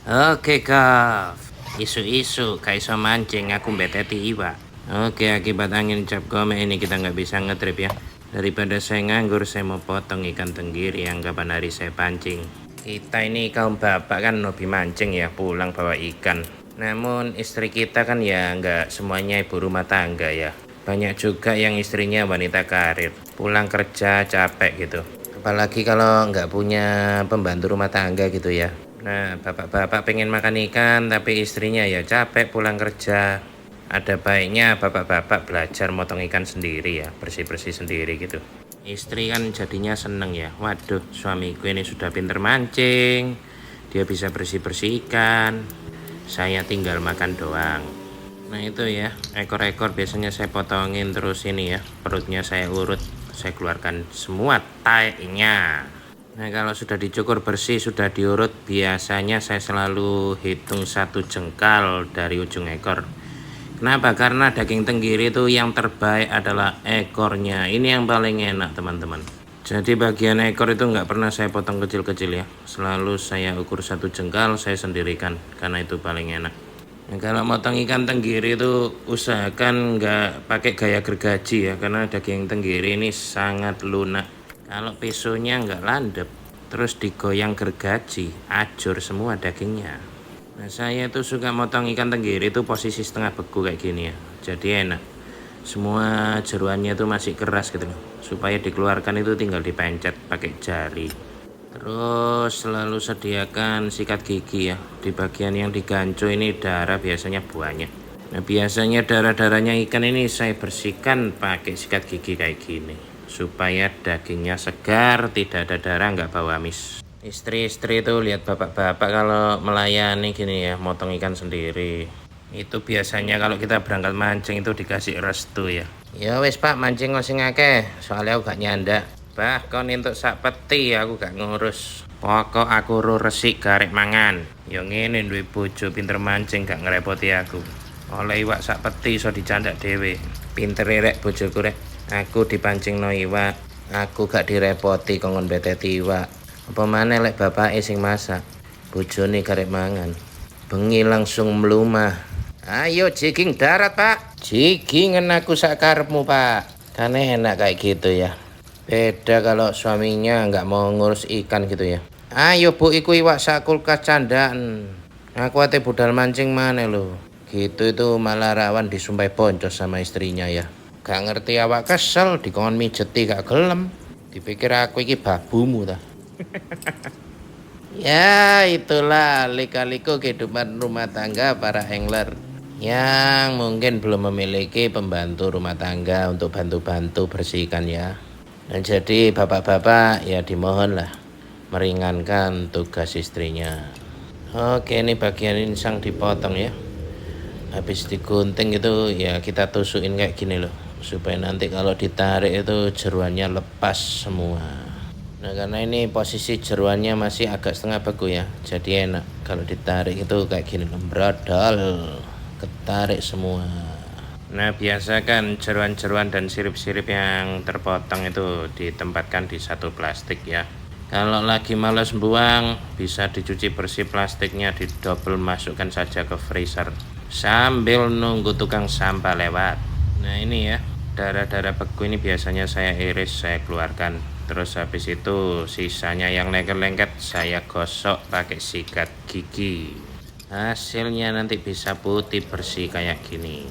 Oke Kak, isu-isu kaiso mancing aku beteti iwa. Oke, akibat angin cap gome ini kita nggak bisa ngetrip ya. Daripada saya nganggur, saya mau potong ikan tenggiri yang kapan hari saya pancing. Kita ini kaum bapak kan hobi mancing ya, pulang bawa ikan. Namun istri kita kan ya nggak semuanya ibu rumah tangga ya. Banyak juga yang istrinya wanita karir, pulang kerja capek gitu. Apalagi kalau nggak punya pembantu rumah tangga gitu ya. Nah, bapak-bapak pengen makan ikan tapi istrinya ya capek pulang kerja. Ada baiknya bapak-bapak belajar motong ikan sendiri ya, bersih-bersih sendiri gitu. Istri kan jadinya seneng ya. Waduh, suamiku ini sudah pinter mancing. Dia bisa bersih-bersih ikan. Saya tinggal makan doang. Nah itu ya, ekor-ekor biasanya saya potongin terus ini ya. Perutnya saya urut, saya keluarkan semua taeknya. Nah kalau sudah dicukur bersih, sudah diurut, biasanya saya selalu hitung satu jengkal dari ujung ekor. Kenapa? Karena daging tenggiri itu yang terbaik adalah ekornya. Ini yang paling enak teman-teman. Jadi bagian ekor itu nggak pernah saya potong kecil-kecil ya. Selalu saya ukur satu jengkal, saya sendirikan. Karena itu paling enak. Nah, kalau motong ikan tenggiri itu usahakan nggak pakai gaya gergaji ya. Karena daging tenggiri ini sangat lunak. Kalau pisaunya nggak landep, terus digoyang gergaji, ajur semua dagingnya. Nah saya tuh suka motong ikan tenggiri itu posisi setengah beku kayak gini ya. Jadi enak. Semua jeruannya tuh masih keras gitu loh. Supaya dikeluarkan itu tinggal dipencet pakai jari. Terus selalu sediakan sikat gigi ya. Di bagian yang digancu ini darah biasanya banyak. Nah biasanya darah-darahnya ikan ini saya bersihkan pakai sikat gigi kayak gini. Supaya dagingnya segar, tidak ada darah, nggak bau amis. Istri-istri itu lihat bapak-bapak kalau melayani gini ya, motong ikan sendiri. Itu biasanya kalau kita berangkat mancing itu dikasih restu ya. Ya wes pak, mancing sing akeh, soalnya aku gak nyanda. Bah, kon entuk sak peti aku gak ngurus. Pokok aku resik garek mangan. Yo ngene duwe bojo pinter mancing gak ngerepoti aku. Oleh iwak sak peti iso dicandak dhewe. Pinter rek bojoku rek. Aku dipancing no iwak. Aku gak direpoti kongon beteti iwak. Apa maneh lek bapake sing masak. Bojone garek mangan. Bengi langsung melumah. Ayo jigging darat pak. Jiggingan aku sakarepmu pak. Kan enak kayak gitu ya. Beda kalau suaminya nggak mau ngurus ikan gitu ya. Ayo bu iku iwak sak kulkas candaan. Aku ate budal mancing mana lo. Gitu itu malah rawan disumpah boncos sama istrinya ya. Gak ngerti awak kesel dikon mijeti gak gelem. Dipikir aku iki babumu ta. Ya itulah lika-liku kehidupan rumah tangga para angler yang mungkin belum memiliki pembantu rumah tangga untuk bantu-bantu bersihkan ya. Dan jadi bapak-bapak ya dimohonlah meringankan tugas istrinya. Oke ini bagian insang dipotong ya. Habis digunting itu ya kita tusukin kayak gini loh. Supaya nanti kalau ditarik itu jeruannya lepas semua. Nah karena ini posisi jeruannya masih agak setengah beku ya. Jadi enak kalau ditarik itu kayak gini loh. Brodol. Ketarik semua. Nah biasa kan jeruan-jeruan dan sirip-sirip yang terpotong itu ditempatkan di satu plastik ya. Kalau lagi males buang bisa dicuci bersih plastiknya, didobel masukkan saja ke freezer sambil nunggu tukang sampah lewat. Nah ini ya, darah-darah beku ini biasanya saya iris, saya keluarkan. Terus habis itu sisanya yang lengket-lengket saya gosok pakai sikat gigi. Hasilnya nanti bisa putih bersih kayak gini.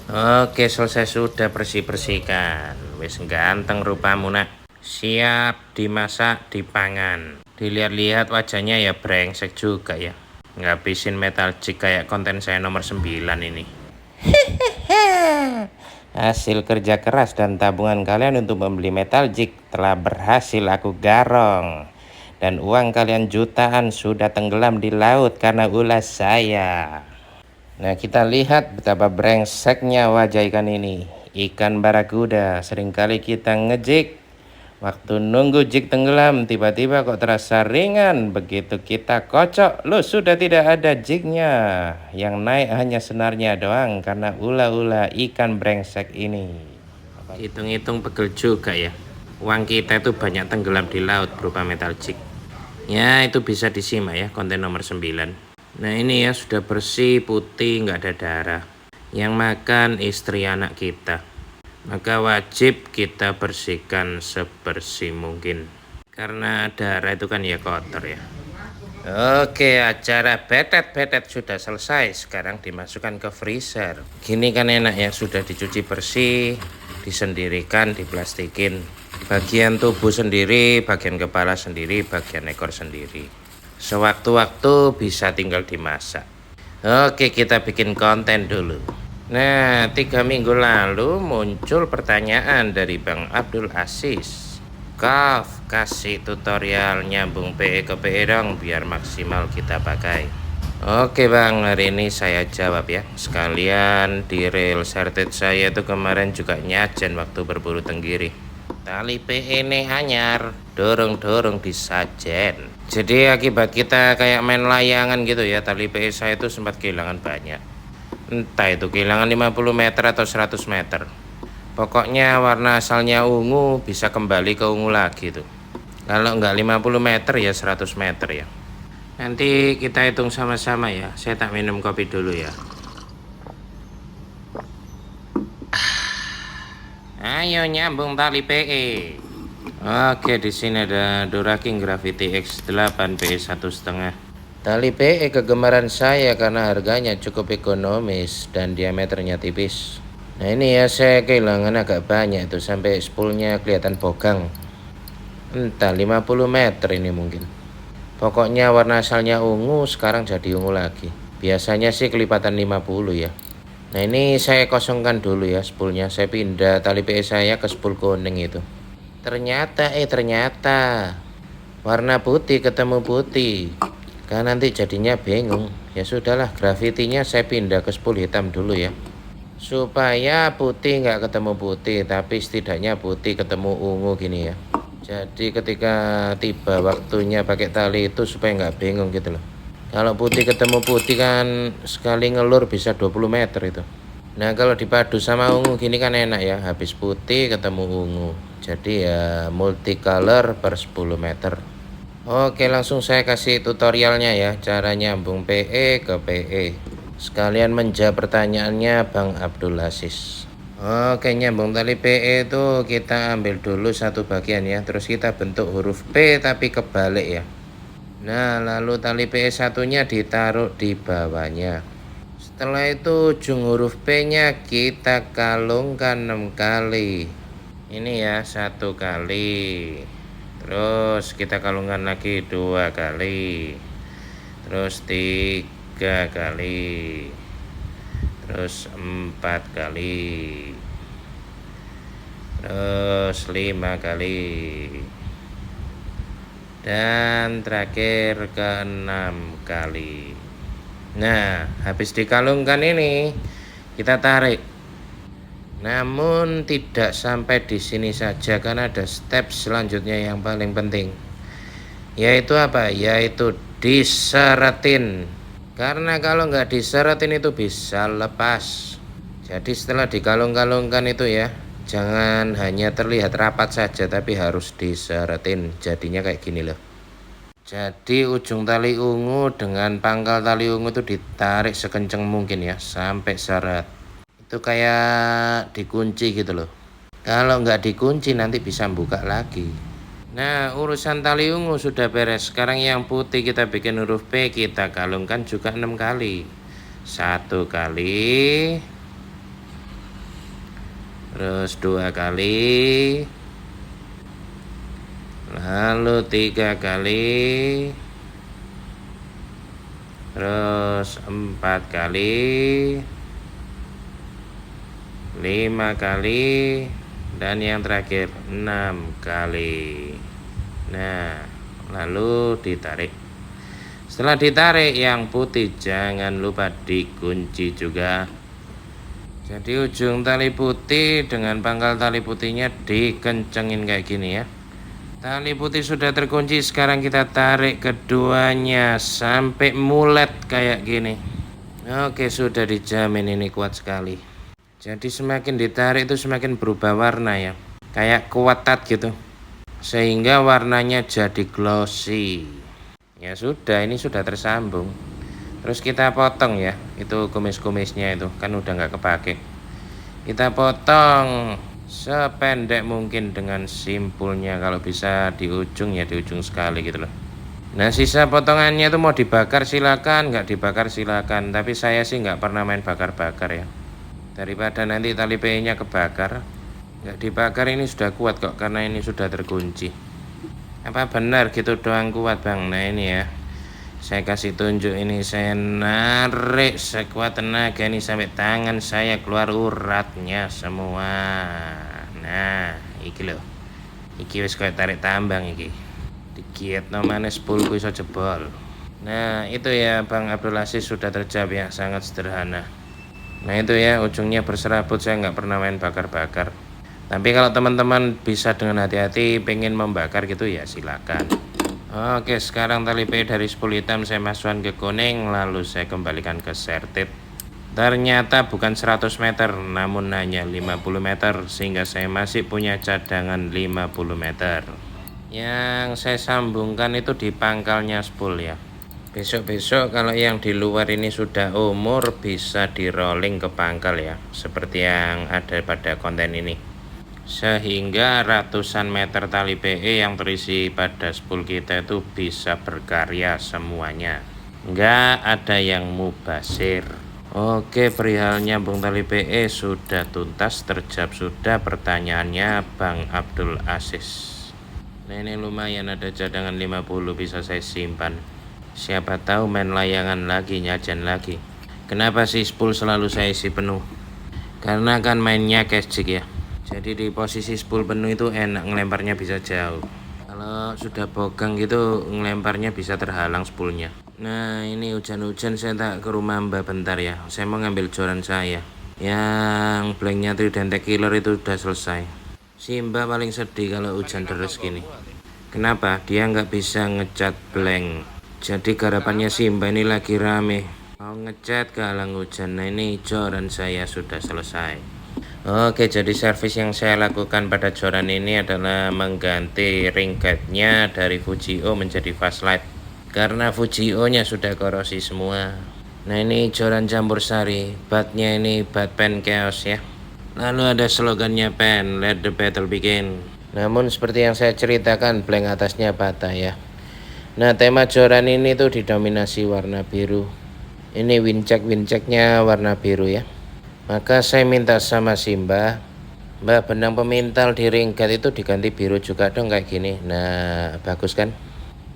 Oke selesai sudah bersih-bersihkan. Wis ganteng rupamu nak. Siap dimasak dipangan. Dilihat-lihat wajahnya ya brengsek juga ya. Ngabisin metal jig kayak konten saya nomor 9 ini. Hasil kerja keras dan tabungan kalian untuk membeli metal jig telah berhasil aku garong. Dan uang kalian jutaan sudah tenggelam di laut karena ulah saya. Nah kita lihat betapa brengseknya wajah ikan ini. Ikan barakuda seringkali kita ngejig. Waktu nunggu jig tenggelam tiba-tiba kok terasa ringan. Begitu kita kocok loh sudah tidak ada jignya. Yang naik hanya senarnya doang karena ulah-ulah ikan brengsek ini. Hitung-hitung pegel juga ya. Uang kita itu banyak tenggelam di laut berupa metal jig. Ya itu bisa disimak ya konten nomor 9. Nah ini ya sudah bersih, putih, nggak ada darah. Yang makan istri anak kita. Maka wajib kita bersihkan sebersih mungkin. Karena darah itu kan ya kotor ya. Oke, acara betet-betet sudah selesai. Sekarang dimasukkan ke freezer. Gini kan enak ya, sudah dicuci bersih, disendirikan, diplastikin. Bagian tubuh sendiri, bagian kepala sendiri, bagian ekor sendiri. Sewaktu-waktu bisa tinggal dimasak. Oke, kita bikin konten dulu. Nah, 3 minggu lalu muncul pertanyaan dari Bang Abdul Aziz. Kaf, kasih tutorial nyambung PE ke PE dong biar maksimal kita pakai. Oke Bang, hari ini saya jawab ya. Sekalian di reel sertet saya itu kemarin juga nyajen waktu berburu tenggiri. Tali PE ini anyar, dorong-dorong disajen. Jadi akibat kita kayak main layangan gitu ya, tali PE saya itu sempat kehilangan banyak. Entah itu kehilangan 50 meter atau 100 meter. Pokoknya warna asalnya ungu bisa kembali ke ungu lagi tuh. Kalau nggak 50 meter ya 100 meter ya. Nanti kita hitung sama-sama ya. Saya tak minum kopi dulu ya. Ayo nyambung tali PE. Oke, di sini ada Duraking Gravity X8 PE 1,5. Tali PE kegemaran saya karena harganya cukup ekonomis dan diameternya tipis. Nah ini ya saya kehilangan agak banyak tuh, sampai spoolnya kelihatan bogang. Entah 50 meter ini mungkin. Pokoknya warna asalnya ungu sekarang jadi ungu lagi. Biasanya sih kelipatan 50 ya. Nah ini saya kosongkan dulu ya spoolnya. Saya pindah tali PE saya ke spool kuning itu. Ternyata warna putih ketemu putih. Kan nanti jadinya bingung. Ya sudahlah, gravitinya saya pindah ke spool hitam dulu ya. Supaya putih nggak ketemu putih, tapi setidaknya putih ketemu ungu gini ya. Jadi ketika tiba waktunya pakai tali itu supaya nggak bingung gitu loh. Kalau putih ketemu putih kan sekali ngelur bisa 20 meter itu. Nah kalau dipadu sama ungu gini kan enak ya. Habis putih ketemu ungu. Jadi ya multicolor per 10 meter. Oke, langsung saya kasih tutorialnya ya, cara nyambung PE ke PE. Sekalian menjawab pertanyaannya Bang Abdul Aziz. Oke, nyambung tali PE itu kita ambil dulu satu bagian ya, terus kita bentuk huruf P tapi kebalik ya. Nah, lalu tali PE satunya ditaruh di bawahnya. Setelah itu ujung huruf P-nya kita kalungkan 6 kali. Ini ya, 1 kali. Terus kita kalungkan lagi 2 kali. Terus 3 kali. Terus 4 kali. Terus 5 kali. Dan terakhir ke-6 kali. Nah, habis dikalungkan ini kita tarik. Namun tidak sampai di sini saja, karena ada step selanjutnya yang paling penting. Yaitu apa? Yaitu diseretin. Karena kalau nggak diseretin itu bisa lepas. Jadi setelah dikalung-kalungkan itu ya, jangan hanya terlihat rapat saja, tapi harus diseretin. Jadinya kayak gini loh. Jadi ujung tali ungu dengan pangkal tali ungu itu ditarik sekencang mungkin ya, sampai seret. Itu kayak dikunci gitu loh. Kalau nggak dikunci nanti bisa buka lagi. Nah, urusan tali ungu sudah beres. Sekarang yang putih kita bikin huruf P, kita kalungkan juga 6 kali. 1 kali. Terus 2 kali. Lalu 3 kali. Terus 4 kali. 5 kali, dan yang terakhir 6 kali. Nah, lalu ditarik. Setelah ditarik yang putih jangan lupa dikunci juga. Jadi ujung tali putih dengan pangkal tali putihnya dikencengin kayak gini ya. Tali putih sudah terkunci, sekarang kita tarik keduanya sampai mulet kayak gini. Oke, sudah dijamin ini kuat sekali. Jadi semakin ditarik itu semakin berubah warna ya, kayak kuatat gitu, sehingga warnanya jadi glossy. Ya sudah, ini sudah tersambung. Terus kita potong ya, itu kumis-kumisnya itu kan udah nggak kepake. Kita potong sependek mungkin dengan simpulnya, kalau bisa di ujung ya, di ujung sekali gitu loh. Nah sisa potongannya itu mau dibakar silakan, nggak dibakar silakan, tapi saya sih nggak pernah main bakar-bakar ya, daripada nanti tali PE nya kebakar. Nggak dibakar ini sudah kuat kok, karena ini sudah terkunci. Apa benar gitu doang kuat bang? Nah ini ya, saya kasih tunjuk ini, saya narik sekuat tenaga ini sampai tangan saya keluar uratnya semua. Nah iki loh, iki wis kayak tarik tambang iki, digiat namanya sepuluh iso jebol. Nah itu ya Bang Abdul Aziz, sudah terjawab ya, sangat sederhana. Nah itu ya, ujungnya berserabut, saya nggak pernah main bakar-bakar. Tapi kalau teman-teman bisa dengan hati-hati pengen membakar gitu ya silakan. Oke, sekarang tali PE dari spool hitam saya masukkan ke kuning, lalu saya kembalikan ke sertit. Ternyata bukan 100 meter, namun hanya 50 meter, sehingga saya masih punya cadangan 50 meter. Yang saya sambungkan itu di pangkalnya spool ya. Besok-besok kalau yang di luar ini sudah umur, bisa di rolling ke pangkal ya, seperti yang ada pada konten ini, sehingga ratusan meter tali PE yang terisi pada spool kita itu bisa berkarya semuanya, nggak ada yang mubasir. Oke, perihal nyambung tali PE sudah tuntas, terjawab sudah pertanyaannya Bang Abdul Aziz. Nah ini lumayan, ada cadangan 50, bisa saya simpan, siapa tahu main layangan lagi, nyajan lagi. Kenapa sih spool selalu saya isi penuh? Karena kan mainnya cash jig ya, jadi di posisi spool penuh itu enak, ngelemparnya bisa jauh. Kalau sudah bogang gitu, ngelemparnya bisa terhalang spoolnya. Nah ini hujan-hujan, saya tak ke rumah Mbak bentar ya, saya mau ngambil joran saya. Yang blanknya Trident Killer itu udah selesai. Si Mbak paling sedih kalau hujan deras gini. Kenapa? Dia nggak bisa ngecat blank. Jadi garapannya si Mbak ini lagi rame, mau ngecat kehalang hujan. Nah ini joran saya sudah selesai. Oke, jadi servis yang saya lakukan pada joran ini adalah mengganti ring guide-nya dari Fujio menjadi Fastlight, karena Fujio nya sudah korosi semua. Nah ini joran campur sari, batnya ini bat pen chaos ya. Lalu ada slogannya pen, let the battle begin. Namun seperti yang saya ceritakan, blank atasnya patah ya. Nah tema joran ini tuh didominasi warna biru. Ini wincheck-winchecknya warna biru ya. Maka saya minta sama si Mbak, benang pemintal di ring guide itu diganti biru juga dong kayak gini. Nah bagus kan,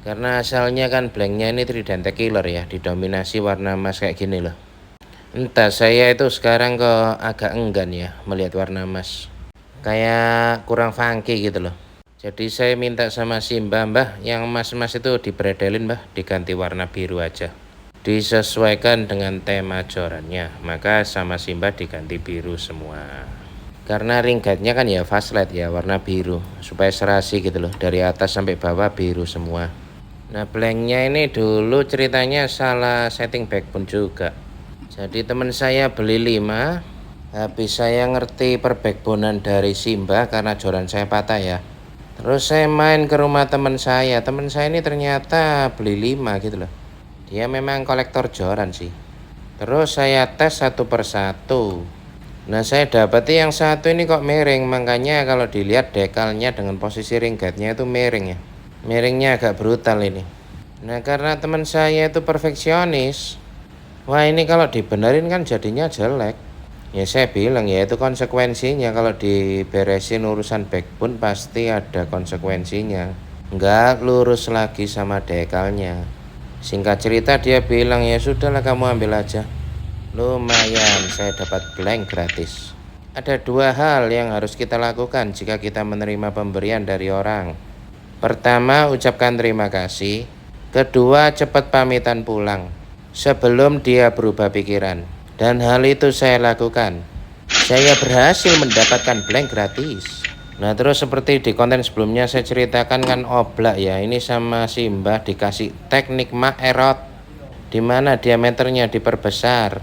karena asalnya kan blanknya ini Trident Killer ya, didominasi warna emas kayak gini loh. Entah saya itu sekarang kok agak enggan ya melihat warna emas, kayak kurang funky gitu loh. Jadi saya minta sama si Mbak, yang emas-emas itu dibredelin diganti warna biru aja, disesuaikan dengan tema jorannya. Maka sama si Mbak diganti biru semua, karena ring guide-nya kan ya Fastlight ya, warna biru, supaya serasi gitu loh, dari atas sampai bawah biru semua. Nah blanknya ini dulu ceritanya salah setting backbone juga. Jadi teman saya beli 5, habis saya ngerti perbackbonean dari si Mbak karena joran saya patah ya. Terus saya main ke rumah teman saya ini ternyata beli 5 gitu loh. Dia memang kolektor joran sih. Terus saya tes satu persatu. Nah saya dapati yang satu ini kok miring, makanya kalau dilihat dekalnya dengan posisi ring guide-nya itu miring ya. Miringnya agak brutal ini. Nah karena teman saya itu perfeksionis, wah ini kalau dibenerin kan jadinya jelek. Ya saya bilang ya itu konsekuensinya, kalau diberesin urusan backbone pasti ada konsekuensinya, nggak lurus lagi sama dekalnya. Singkat cerita dia bilang ya sudahlah kamu ambil aja. Lumayan saya dapat blank gratis. Ada 2 hal yang harus kita lakukan jika kita menerima pemberian dari orang. Pertama, ucapkan terima kasih. Kedua, cepat pamitan pulang sebelum dia berubah pikiran. Dan hal itu saya lakukan. Saya berhasil mendapatkan blank gratis. Nah terus seperti di konten sebelumnya saya ceritakan kan oblak ya, ini sama si Mbah dikasih teknik Maerot, dimana diameternya diperbesar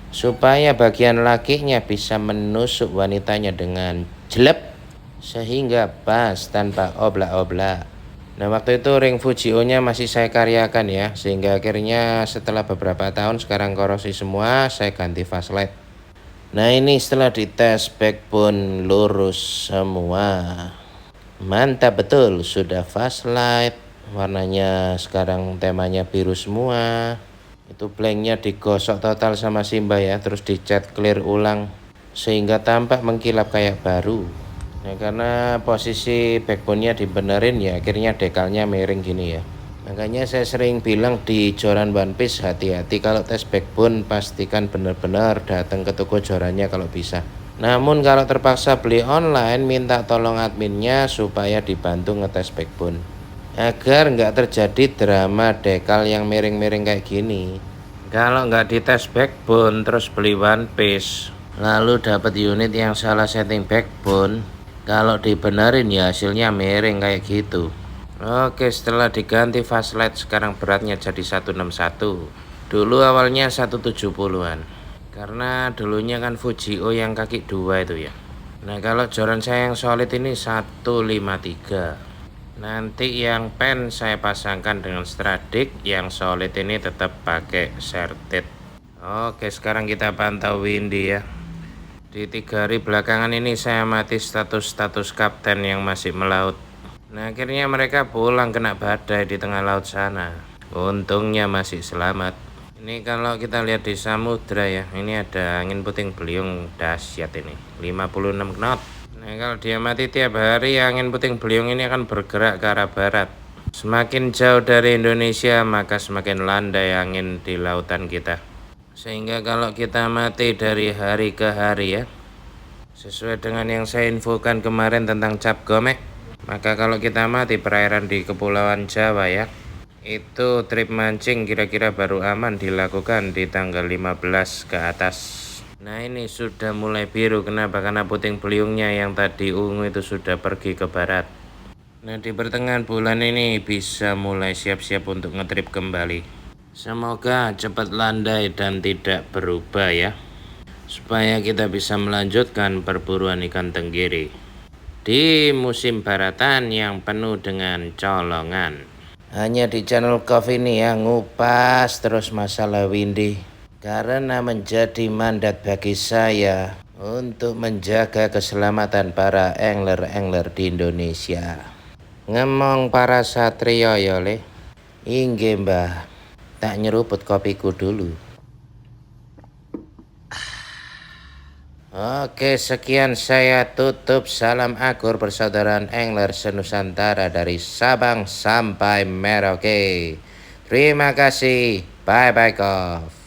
supaya bagian lakinya bisa menusuk wanitanya dengan jelek, sehingga pas tanpa oblak-oblak. Nah, waktu itu ring Fujio-nya masih saya karyakan ya, sehingga akhirnya setelah beberapa tahun sekarang korosi semua, saya ganti fast light. Nah, ini setelah dites backbone lurus semua. Mantap betul, sudah fast light. Warnanya sekarang temanya biru semua. Itu blanknya digosok total sama Simba ya, terus dicat clear ulang sehingga tampak mengkilap kayak baru. Nah, karena posisi backbone-nya dibenerin ya, akhirnya dekalnya miring gini ya. Makanya saya sering bilang di joran One Piece, hati-hati kalau tes backbone, pastikan benar-benar datang ke toko jorannya kalau bisa. Namun kalau terpaksa beli online, minta tolong adminnya supaya dibantu ngetes backbone, agar nggak terjadi drama dekal yang miring-miring kayak gini. Kalau nggak dites backbone terus beli One Piece, lalu dapat unit yang salah setting backbone, kalau dibenerin ya hasilnya miring kayak gitu. Oke, setelah diganti fast light sekarang beratnya jadi 161. Dulu awalnya 170-an. Karena dulunya kan Fujio yang kaki 2 itu ya. Nah, kalau joran saya yang solid ini 153. Nanti yang pen saya pasangkan dengan Stradic, yang solid ini tetap pakai sertit. Oke, sekarang kita pantau Windy ya. Di 3 hari belakangan ini saya amati status-status kapten yang masih melaut. Nah, akhirnya mereka pulang kena badai di tengah laut sana. Untungnya masih selamat. Ini kalau kita lihat di samudra ya, ini ada angin puting beliung dahsyat ini, 56 knot. Nah, kalau diamati tiap hari angin puting beliung ini akan bergerak ke arah barat. Semakin jauh dari Indonesia, maka semakin landai angin di lautan kita. Sehingga kalau kita amati dari hari ke hari ya, sesuai dengan yang saya infokan kemarin tentang cap gomek, maka kalau kita amati perairan di Kepulauan Jawa ya, itu trip mancing kira-kira baru aman dilakukan di tanggal 15 ke atas. Nah, ini sudah mulai biru. Kenapa? Karena puting beliungnya yang tadi ungu itu sudah pergi ke barat. Nah, di pertengahan bulan ini bisa mulai siap-siap untuk ngetrip kembali. Semoga cepat landai dan tidak berubah ya, supaya kita bisa melanjutkan perburuan ikan tenggiri di musim baratan yang penuh dengan colongan. Hanya di channel Coffee ini ya, ngupas terus masalah Windy, karena menjadi mandat bagi saya untuk menjaga keselamatan para angler-angler di Indonesia. Ngemong para satrio ya le. Inggih mbah, tak nyeruput kopiku dulu. Oke, sekian saya tutup. Salam akur persaudaraan angler senusantara dari Sabang sampai Merauke. Terima kasih. Bye-bye, Kof.